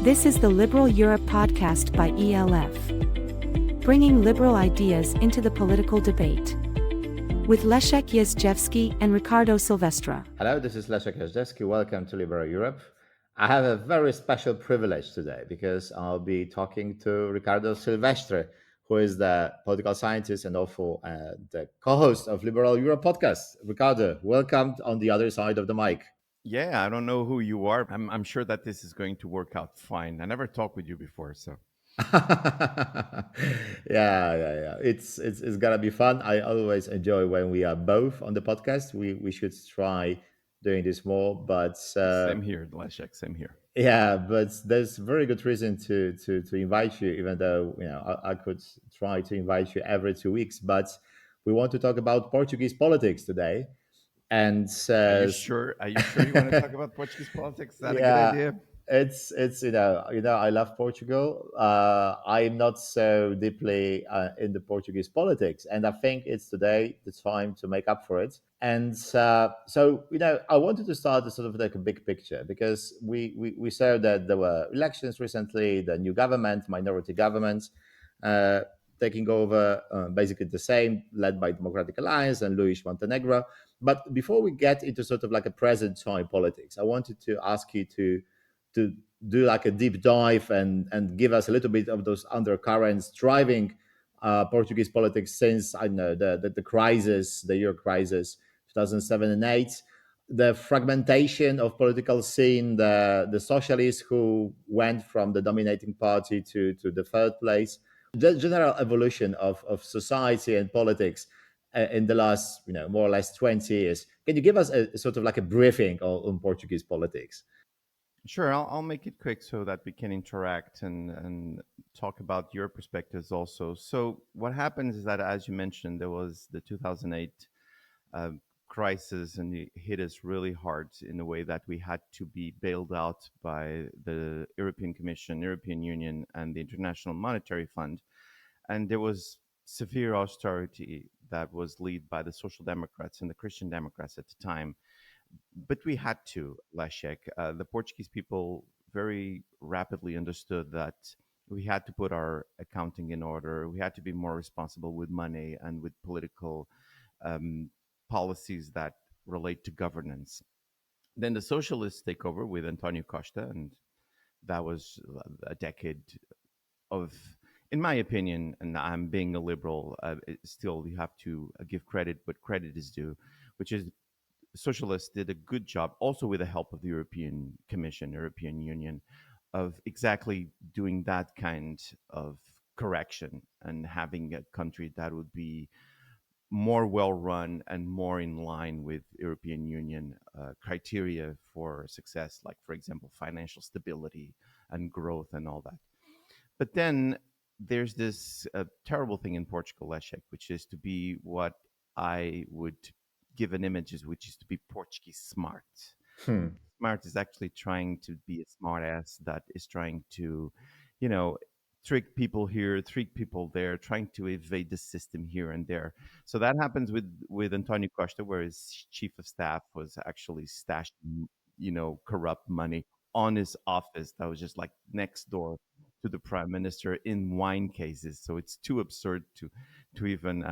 This is the Liberal Europe podcast by ELF, bringing liberal ideas into the political debate. With Leszek Jazdzewski and Ricardo Silvestre. Hello, this is Leszek Jazdzewski. Welcome to Liberal Europe. I have a very special privilege today because I'll be talking to Ricardo Silvestre, who is the political scientist and also the co-host of Liberal Europe podcast. Ricardo, welcome on the other side of the mic. Yeah, I don't know who you are. I'm sure that this is going to work out fine. I never talked with you before, so. Yeah. It's gonna be fun. I always enjoy when we are both on the podcast. We should try doing this more, but Same here, Leszek, same here. yeah, but there's very good reason to invite you, even though I could try to invite you every 2 weeks. But we want to talk about Portuguese politics today, and Are you sure? Are you sure you want to talk about Portuguese politics? Is that a good yeah, idea? it's I love Portugal. I'm not so deeply in the Portuguese politics, and I think it's today the time to make up for it. And so I wanted to start a sort of like a big picture because we saw that there were elections recently, the new government, minority governments. Taking over basically the same, led by Democratic Alliance and Luis Montenegro. But before we get into sort of like a present time politics, I wanted to ask you to do like a deep dive and give us a little bit of those undercurrents driving Portuguese politics since I don't know the crisis, the Euro crisis, 2007 and 8, the fragmentation of political scene, the socialists who went from the dominating party to the third place, the general evolution of society and politics in the last more or less 20 years. Can you give us a sort of like a briefing on Portuguese politics? Sure, I'll make it quick so that we can interact and talk about your perspectives also. So, what happens is that, as you mentioned, there was the 2008 uh, crisis, and it hit us really hard in a way that we had to be bailed out by the European Commission, European Union, and the International Monetary Fund. And there was severe austerity that was led by the Social Democrats and the Christian Democrats at the time. But we had to, Leszek. The Portuguese people very rapidly understood that we had to put our accounting in order. We had to be more responsible with money and with political um, policies that relate to governance. Then the socialists take over with Antonio Costa, and that was a decade of, in my opinion, and I'm being a liberal, still you have to give credit, but credit is due, which is socialists did a good job, also with the help of the European Commission, European Union, of exactly doing that kind of correction and having a country that would be more well run and more in line with European Union criteria for success, like, for example, financial stability and growth and all that. But then there's this terrible thing in Portugal, Leszek, which is to be what I would give an image, which is to be Portuguese smart. Hmm. Smart is actually trying to be a smart ass that is trying to, you know, trick people here, trick people there, trying to evade the system here and there. So that happens with Antonio Costa, where his chief of staff was actually stashing, corrupt money on his office that was just like next door to the prime minister in wine cases. So it's too absurd to even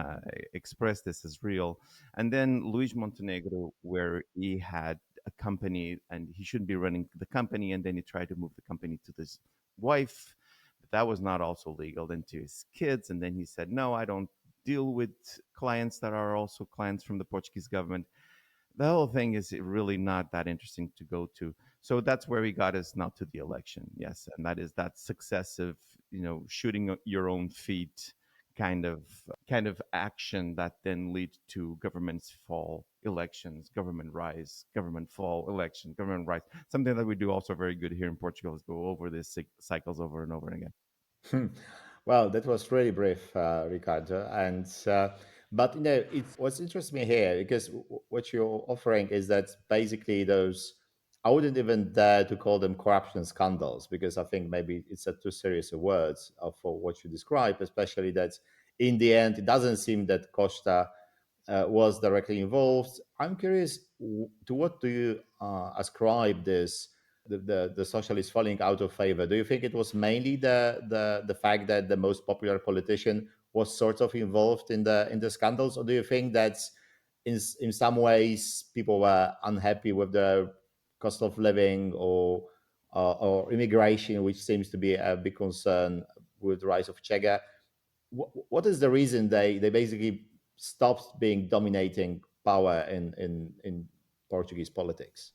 express this as real. And then Luis Montenegro, where he had a company and he shouldn't be running the company, and then he tried to move the company to his wife, but that was not also legal. Then to his kids, and then he said, "No, I don't deal with clients that are also clients from the Portuguese government." The whole thing is really not that interesting to go to. So that's where we got us now to the election. Yes, and that is that successive, shooting your own feet kind of action that then leads to governments fall, elections, government rise, government fall, election, government rise. Something that we do also very good here in Portugal is go over these cycles over and over again. Hmm. Well, that was really brief, Ricardo. And but it's what's interesting here because what you're offering is that basically those, I wouldn't even dare to call them corruption scandals because I think maybe it's a too serious a words for what you describe, especially that in the end it doesn't seem that Costa was directly involved. I'm curious, to what do you ascribe this the socialists falling out of favor, do you think it was mainly the fact that the most popular politician was sort of involved in the scandals, or do you think that in some ways people were unhappy with the cost of living or immigration, which seems to be a big concern with the rise of Chega? What is the reason they basically stopped being dominating power in Portuguese politics?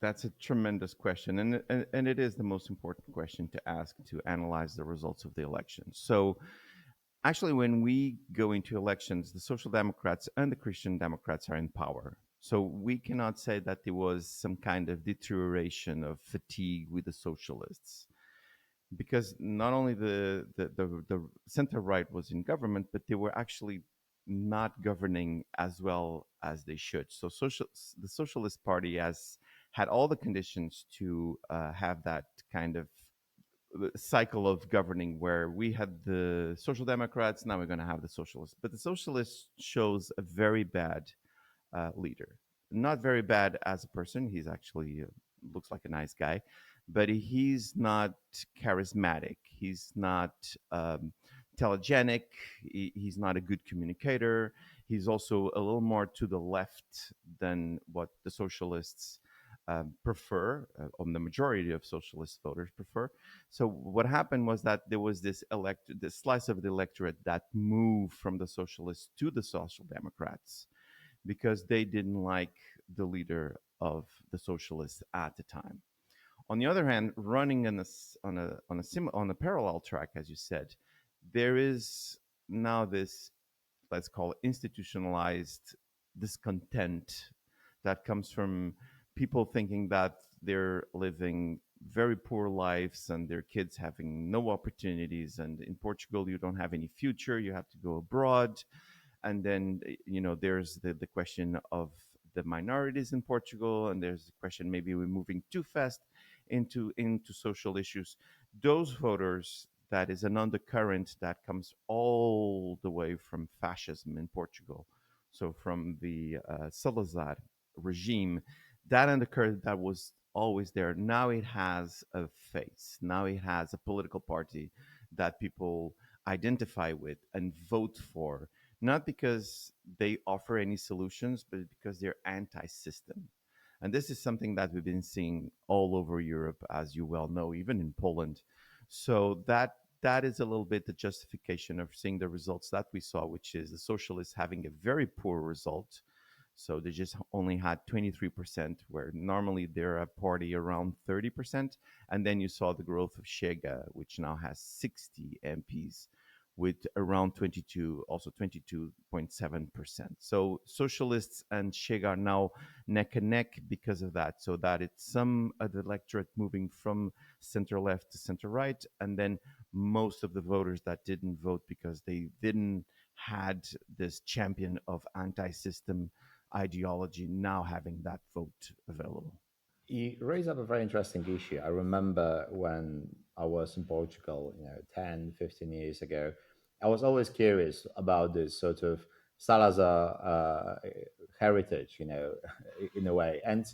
That's a tremendous question, and it is the most important question to ask to analyze the results of the elections. So, actually, when we go into elections, the Social Democrats and the Christian Democrats are in power. So we cannot say that there was some kind of deterioration of fatigue with the socialists, because not only the center right was in government, but they were actually not governing as well as they should. So the Socialist Party has had all the conditions to have that kind of cycle of governing where we had the Social Democrats, now we're going to have the Socialists. But the Socialist shows a very bad leader. Not very bad as a person. He's actually looks like a nice guy, but he's not charismatic. He's not telegenic. He's not a good communicator. He's also a little more to the left than what the socialists prefer, or the majority of socialist voters prefer. So what happened was that there was this slice of the electorate that moved from the socialists to the social democrats because they didn't like the leader of the socialists at the time. On the other hand, running on a parallel track, as you said, there is now this, let's call it, institutionalized discontent that comes from people thinking that they're living very poor lives and their kids having no opportunities, and in Portugal you don't have any future, you have to go abroad. And then there's the question of the minorities in Portugal, and there's the question maybe we're moving too fast into social issues. Those voters, that is an undercurrent that comes all the way from fascism in Portugal, so from the Salazar regime. That undercurrent that was always there, now it has a face, now it has a political party that people identify with and vote for, not because they offer any solutions, but because they're anti-system. And this is something that we've been seeing all over Europe, as you well know, even in Poland. So that is a little bit the justification of seeing the results that we saw, which is the socialists having a very poor result. So they just only had 23%, where normally they're a party around 30%. And then you saw the growth of Chega, which now has 60 MPs with around 22, also 22.7%. So socialists and Chega are now neck and neck because of that. So that it's some of the electorate moving from center left to center right, and then most of the voters that didn't vote because they didn't had this champion of anti-system ideology now having that vote available. You raise up a very interesting issue. I remember when I was in Portugal, 10, 15 years ago, I was always curious about this sort of Salazar heritage, in a way. And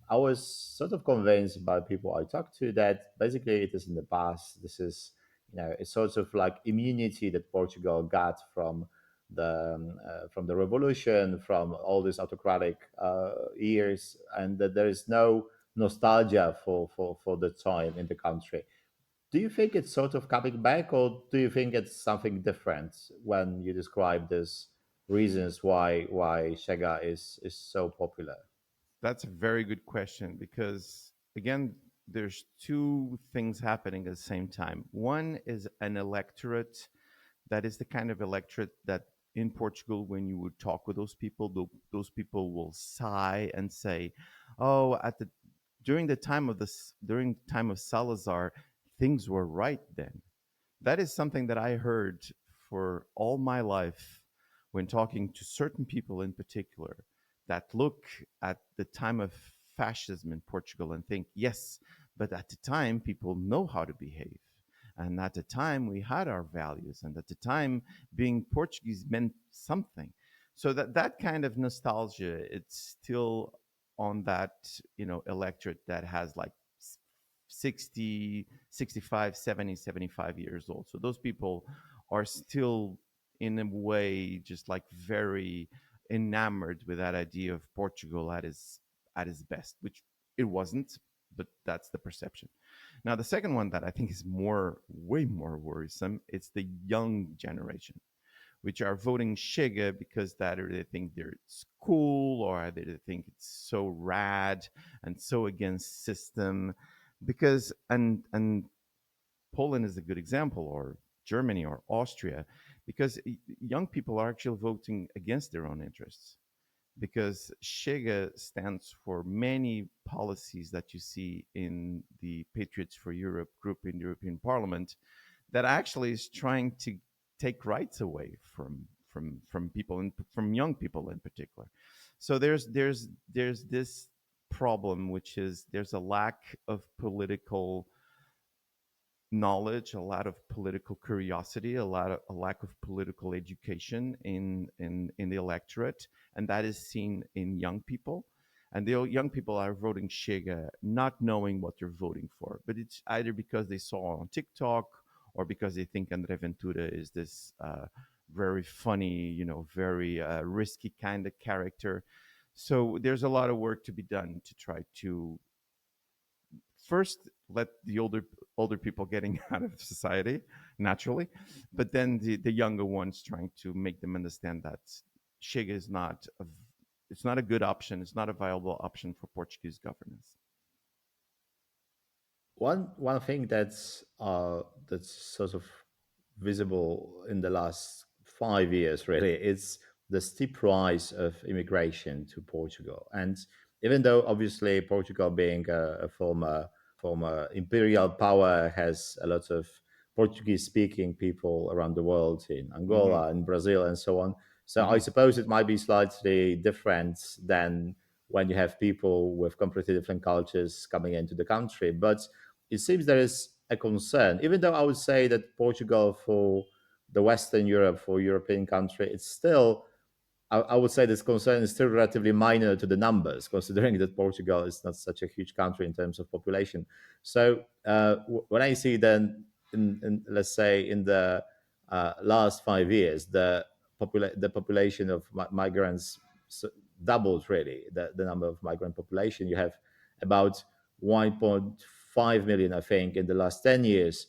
I was sort of convinced by people I talked to that basically it is in the past. This is, it's sort of like immunity that Portugal got from the revolution, from all these autocratic years, and that there is no nostalgia for the time in the country. Do you think it's sort of coming back, or do you think it's something different when you describe these reasons why Chega is so popular? That's a very good question because, again, there's two things happening at the same time. One is an electorate that is the kind of electorate that in Portugal, when you would talk with those people, those people will sigh and say, "Oh, during the time of Salazar, things were right then." That is something that I heard for all my life when talking to certain people in particular that look at the time of fascism in Portugal and think, yes, but at the time people know how to behave. And at the time we had our values. And at the time being Portuguese meant something. So that kind of nostalgia, it's still on that, electorate that has like 60, 65, 70, 75 years old. So those people are still, in a way, just like very enamored with that idea of Portugal at its best, which it wasn't, but that's the perception. Now, the second one that I think is way more worrisome, it's the young generation, which are voting Chega because that or they think it's cool, or they think it's so rad and so against system. Because and Poland is a good example, or Germany or Austria, because young people are actually voting against their own interests. Because Chega stands for many policies that you see in the Patriots for Europe group in the European Parliament that actually is trying to take rights away from people and from young people in particular. So there's this problem, which is there's a lack of political knowledge, a lot of political curiosity, a lack of political education in the electorate, and that is seen in young people. And the young people are voting Chega, not knowing what they're voting for, but it's either because they saw on TikTok or because they think Andre Ventura is this very funny, very risky kind of character. So there's a lot of work to be done to try to first let the older people getting out of society naturally, but then the younger ones trying to make them understand that Chega is it's not a good option. It's not a viable option for Portuguese governance. One thing that's sort of visible in the last 5 years really is the steep rise of immigration to Portugal. And even though obviously Portugal being a former imperial power has a lot of Portuguese speaking people around the world in Mm-hmm. Angola and Brazil and so on. So I Mm-hmm. suppose it might be slightly different than when you have people with completely different cultures coming into the country. But it seems there is a concern, even though I would say that Portugal for the Western Europe, for European country, it's still I would say this concern is still relatively minor to the numbers, considering that Portugal is not such a huge country in terms of population. So when I see then, let's say in the last 5 years, the population of migrants doubled really, the number of migrant population. You have about 1.5 million, I think, in the last 10 years,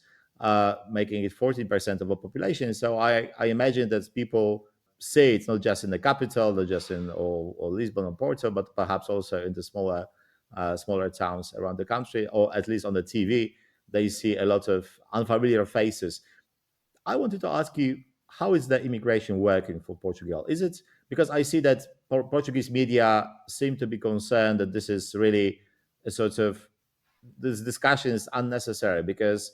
making it 14% of the population. So I imagine that people say it's not just in the capital, not just in or Lisbon or Porto, but perhaps also in the smaller towns around the country, or at least on the TV, they see a lot of unfamiliar faces. I wanted to ask you, how is the immigration working for Portugal? Is it because I see that Portuguese media seem to be concerned that this is really a sort of this discussion is unnecessary because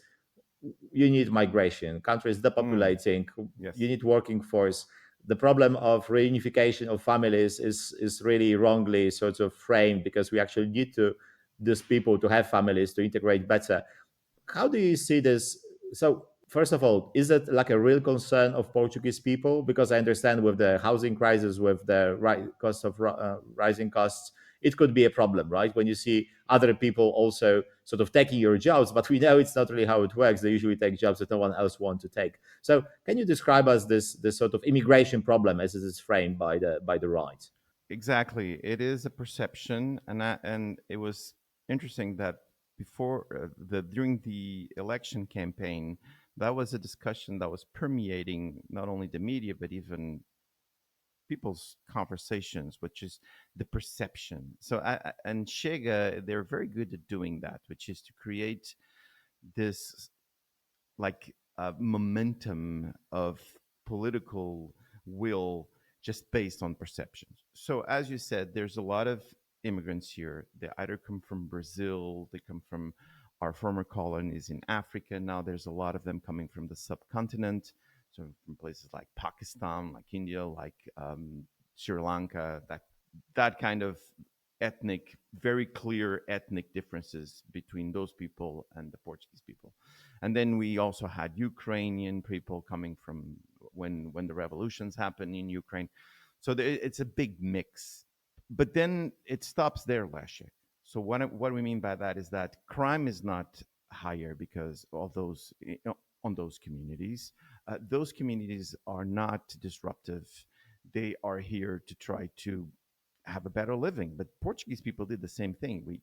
you need migration. Country is Mm. depopulating. You Yes. need working force. The problem of reunification of families is really wrongly sort of framed because we actually need to these people to have families to integrate better. How do you see this? So, first of all, is it like a real concern of Portuguese people? Because I understand with the housing crisis, with the cost of rising costs, it could be a problem, right? When you see other people also sort of taking your jobs, but we know it's not really how it works. They usually take jobs that no one else wants to take. So, can you describe us this sort of immigration problem as it is framed by the right? Exactly. It is a perception, and it was interesting that before the during the election campaign, that was a discussion that was permeating not only the media but even people's conversations, which is the perception. So, and Chega, they're very good at doing that, which is to create this like momentum of political will just based on perceptions. So, as you said, there's a lot of immigrants here. They either come from Brazil, they come from our former colonies in Africa. Now there's a lot of them coming from the subcontinent, so from places like Pakistan, like India, like Sri Lanka. That kind of very clear ethnic differences between those people and the Portuguese people. And then we also had Ukrainian people coming from when the revolutions happened in Ukraine. So it's a big mix. But then it stops there, Leszek. So what we mean by that is that crime is not higher because of those on those communities. Those communities are not disruptive. They are here to try to have a better living. But Portuguese people did the same thing. We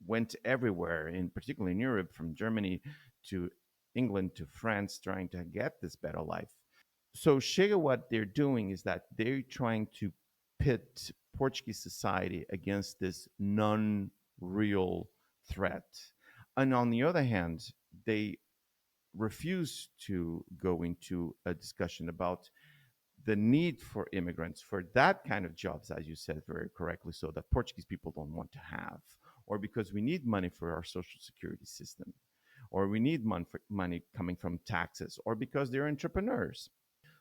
went everywhere, in particularly in Europe, from Germany to England to France, trying to get this better life. So Chega, what they're doing is that they're trying to pit Portuguese society against this non-real threat. And on the other hand, they refuse to go into a discussion about the need for immigrants for that kind of jobs, as you said very correctly, so that Portuguese people don't want to have, or because we need money for our social security system, or we need money coming from taxes, or because they're entrepreneurs.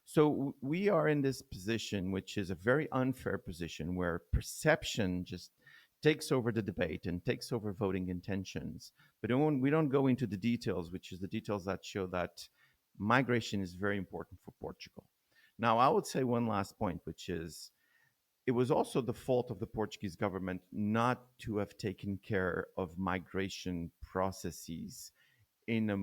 So we are in this position, which is a very unfair position where perception just takes over the debate and takes over voting intentions. But we don't go into the details, which is the details that show that migration is very important for Portugal. Now, I would say one last point, which is it was also the fault of the Portuguese government not to have taken care of migration processes in a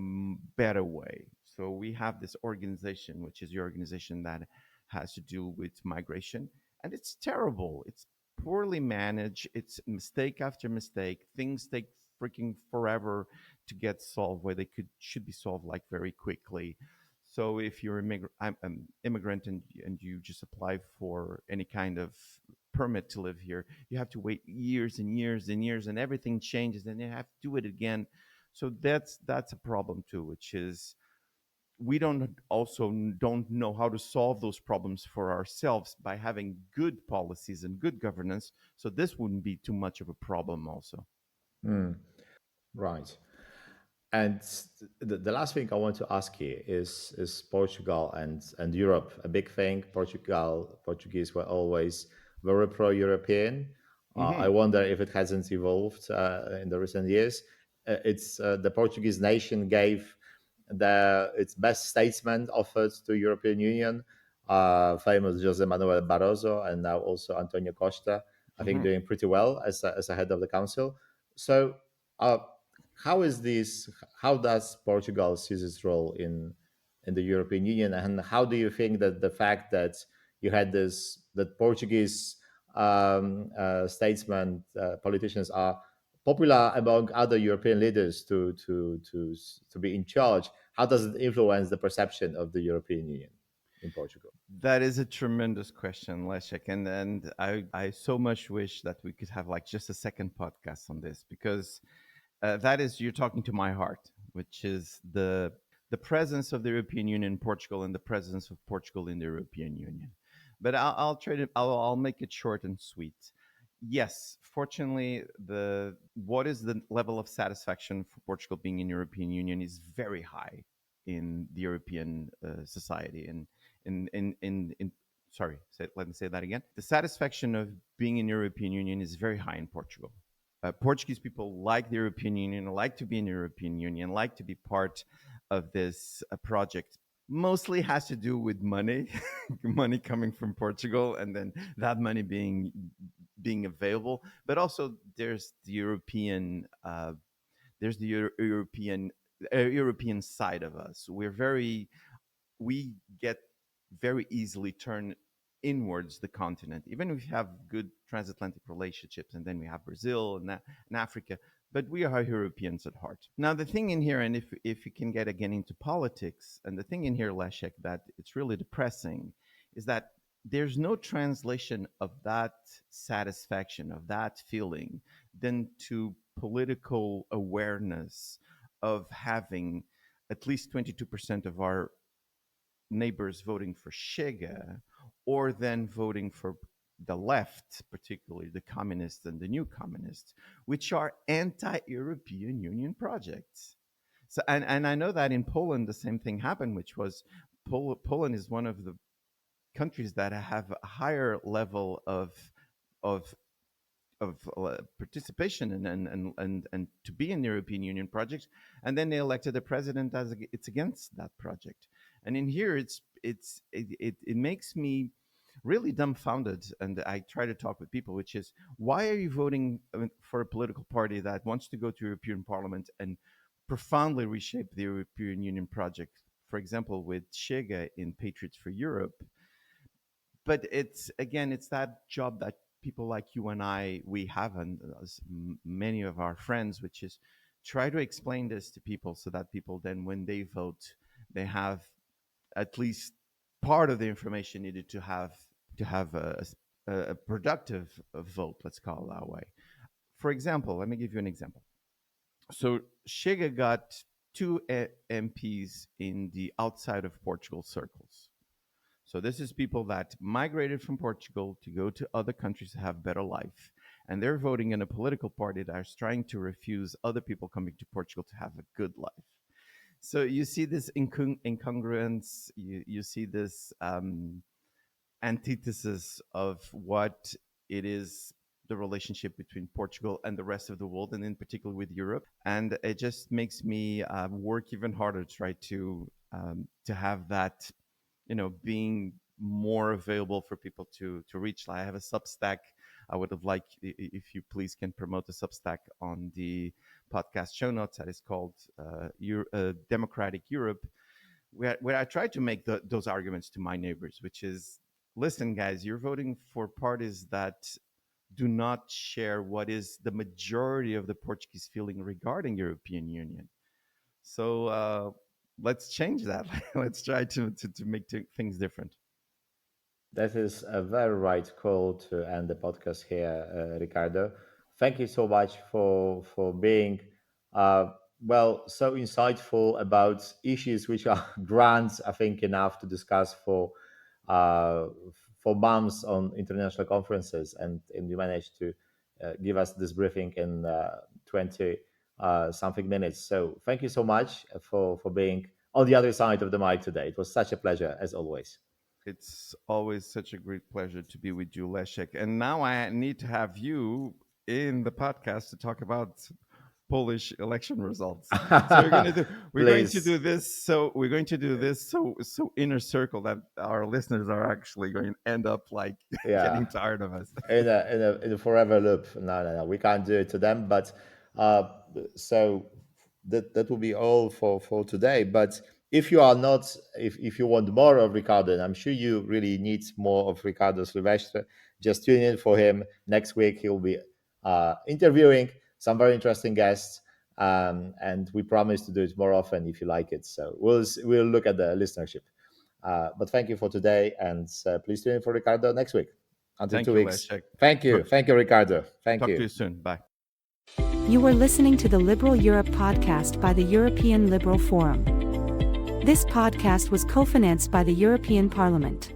better way. So we have this organization, which is the organization that has to do with migration, and it's terrible. It's poorly managed. It's mistake after mistake. Things take freaking forever to get solved where they should be solved like very quickly. So if you're an immigrant and you just apply for any kind of permit to live here, you have to wait years and years and years, and everything changes, and you have to do it again. So that's a problem too, which is we don't know how to solve those problems for ourselves by having good policies and good governance. So this wouldn't be too much of a problem also. Right. And the last thing I want to ask you is Portugal and Europe. A big thing. Portuguese were always very pro-European. I Hmm. wonder if it hasn't evolved in the recent years. It's the Portuguese nation gave its best statesman offered to European Union, famous Jose Manuel Barroso, and now also Antonio Costa. I think Hmm. doing pretty well as a head of the council. So. Uh, how is this? How does Portugal see its role in the European Union, and how do you think that the fact that you had that Portuguese statesmen, politicians are popular among other European leaders to be in charge? How does it influence the perception of the European Union in Portugal? That is a tremendous question, Leszek, and I so much wish that we could have like just a second podcast on this because that is you're talking to my heart, which is the presence of the European Union in Portugal and the presence of Portugal in the European Union. But I'll trade it. I'll make it short and sweet. Yes, fortunately, the what is the level of satisfaction for Portugal being in European Union is very high in the European society. And in sorry, let me say that again. The satisfaction of being in European Union is very high in Portugal. Portuguese people like the European Union, like to be in the European Union, like to be part of this project. Mostly has to do with money, money coming from Portugal, and then that money being available. But also there's the European side of us. We get very easily turned inwards the continent, even if we have good transatlantic relationships, and then we have Brazil and Africa, but we are Europeans at heart. Now, the thing in here, and if you can get again into politics, and the thing in here, Leszek, that it's really depressing, is that there's no translation of that satisfaction, of that feeling, then to political awareness of having at least 22% of our neighbors voting for Chega or then voting for the left, particularly the communists and the new communists, which are anti-European Union projects. So, and I know that in Poland the same thing happened, which was Poland is one of the countries that have a higher level of participation and to be in the European Union project, and then they elected a president as it's against that project. And in here, it makes me really dumbfounded. And I try to talk with people, which is, why are you voting for a political party that wants to go to European Parliament and profoundly reshape the European Union project? For example, with Chega in Patriots for Europe. But it's, again, it's that job that people like you and I, we have, and many of our friends, which is try to explain this to people so that people then, when they vote, they have at least part of the information needed to have a productive vote. Let's call it that way. For example, let me give you an example. So Chega got two MPs in the outside of Portugal circles. So this is people that migrated from Portugal to go to other countries to have better life. And they're voting in a political party that is trying to refuse other people coming to Portugal to have a good life. So you see this incongruence, you see this antithesis of what it is, the relationship between Portugal and the rest of the world, and in particular with Europe. And it just makes me work even harder to try to have that, being more available for people to reach. I have a Substack. I would have liked, if you please can promote the Substack on the podcast show notes, that is called Democratic Europe, where I try to make those arguments to my neighbors, which is, listen, guys, you're voting for parties that do not share what is the majority of the Portuguese feeling regarding European Union. So let's change that. Let's try to make things different. That is a very right call to end the podcast here, Ricardo. Thank you so much for being so insightful about issues which are grand, I think, enough to discuss uh, for months on international conferences, and you managed to give us this briefing in 20 something minutes. So thank you so much for being on the other side of the mic today. It was such a pleasure, as always. It's always such a great pleasure to be with you, Leszek. And now I need to have you in the podcast to talk about Polish election results. So we're going to do this. So we're going to do this so inner circle that our listeners are actually going to end up like getting tired of us. in a forever loop. No, we can't do it to them. But so that will be all for today. But if you are not, if you want more of Ricardo, and I'm sure you really need more of Ricardo Silvestre, just tune in for him next week. He'll be interviewing some very interesting guests, and we promise to do it more often if you like it. So we'll look at the listenership. But thank you for today, and please tune in for Ricardo next week. Until 2 weeks. Leszek. Thank you, Ricardo. Thank you. Talk to you soon. Bye. You were listening to the Liberal Europe podcast by the European Liberal Forum. This podcast was co-financed by the European Parliament.